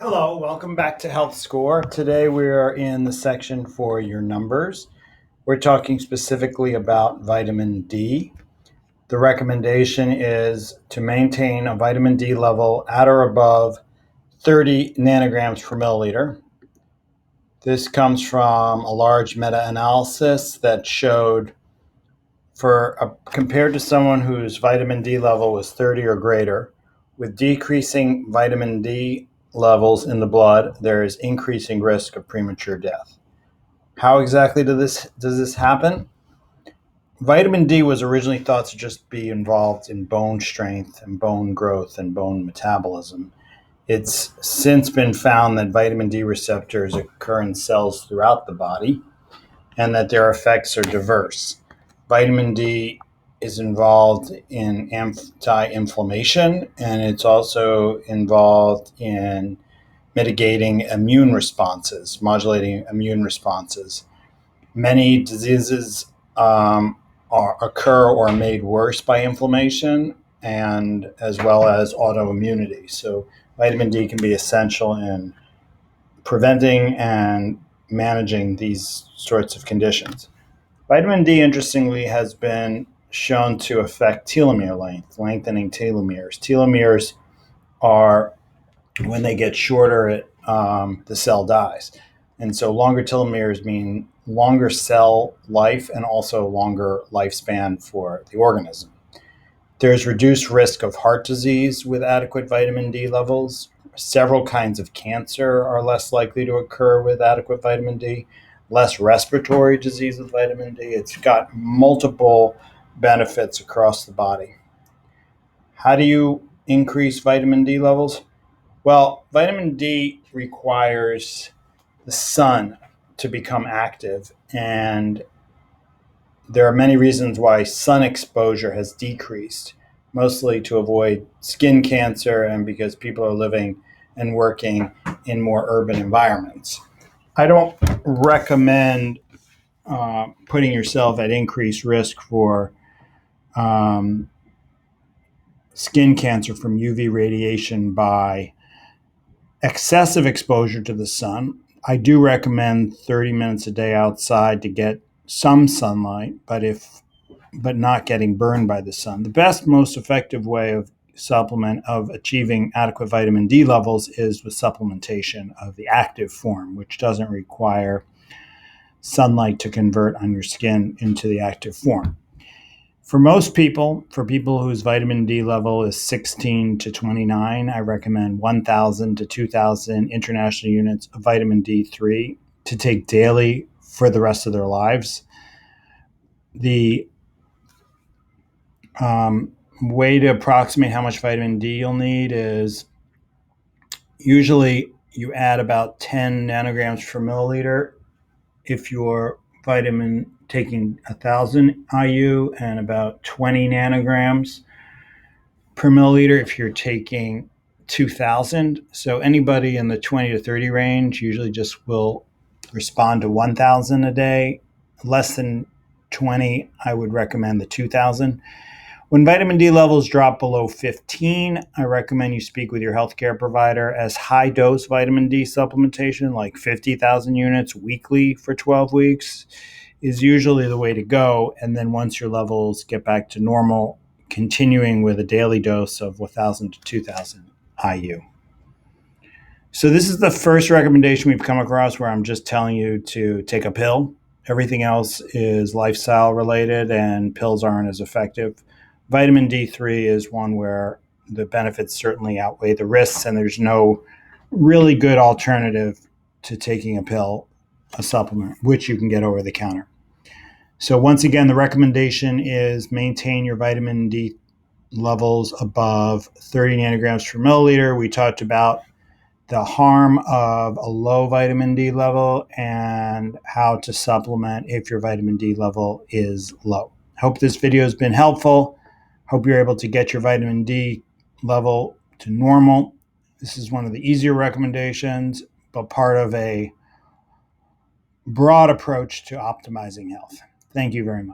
Hello, welcome back to Health Score. Today we are in the section for your numbers. We're talking specifically about vitamin D. The recommendation is to maintain a vitamin D level at or above 30 nanograms per milliliter. This comes from a large meta-analysis that showed compared to someone whose vitamin D level was 30 or greater, with decreasing vitamin D levels in the blood, there is increasing risk of premature death. How exactly does this happen? Vitamin D was originally thought to just be involved in bone strength and bone growth and bone metabolism. It's since been found that vitamin D receptors occur in cells throughout the body and that their effects are diverse. Vitamin D is involved in anti-inflammation, and it's also involved in mitigating immune responses, modulating immune responses. Many diseases occur or are made worse by inflammation, and as well as autoimmunity. So vitamin D can be essential in preventing and managing these sorts of conditions. Vitamin D, interestingly, has been shown to affect telomere length, lengthening telomeres. Telomeres are, when they get shorter, the cell dies. And so longer telomeres mean longer cell life and also longer lifespan for the organism. There's reduced risk of heart disease with adequate vitamin D levels. Several kinds of cancer are less likely to occur with adequate vitamin D, less respiratory disease with vitamin D. It's got multiple benefits across the body. How do you increase vitamin D levels? Well, vitamin D requires the sun to become active, and there are many reasons why sun exposure has decreased, mostly to avoid skin cancer and because people are living and working in more urban environments. I don't recommend putting yourself at increased risk for um, skin cancer from UV radiation by excessive exposure to the sun. I do recommend 30 minutes a day outside to get some sunlight, but not getting burned by the sun. The best, most effective way of achieving adequate vitamin D levels is with supplementation of the active form, which doesn't require sunlight to convert on your skin into the active form. For most people, for people whose vitamin D level is 16 to 29, I recommend 1,000 to 2,000 international units of vitamin D3 to take daily for the rest of their lives. The way to approximate how much vitamin D you'll need is usually you add about 10 nanograms per milliliter if you're vitamin taking 1,000 IU, and about 20 nanograms per milliliter if you're taking 2,000. So anybody in the 20 to 30 range usually just will respond to 1,000 a day. Less than 20, I would recommend the 2,000. When vitamin D levels drop below 15, I recommend you speak with your healthcare provider, as high dose vitamin D supplementation, like 50,000 units weekly for 12 weeks, is usually the way to go. And then once your levels get back to normal, continuing with a daily dose of 1,000 to 2,000 IU. So this is the first recommendation we've come across where I'm just telling you to take a pill. Everything else is lifestyle related, and pills aren't as effective. Vitamin D3 is one where the benefits certainly outweigh the risks, and there's no really good alternative to taking a pill, a supplement, which you can get over the counter. So once again, the recommendation is maintain your vitamin D levels above 30 nanograms per milliliter. We talked about the harm of a low vitamin D level and how to supplement if your vitamin D level is low. Hope this video has been helpful. Hope you're able to get your vitamin D level to normal. This is one of the easier recommendations, but part of a broad approach to optimizing health. Thank you very much.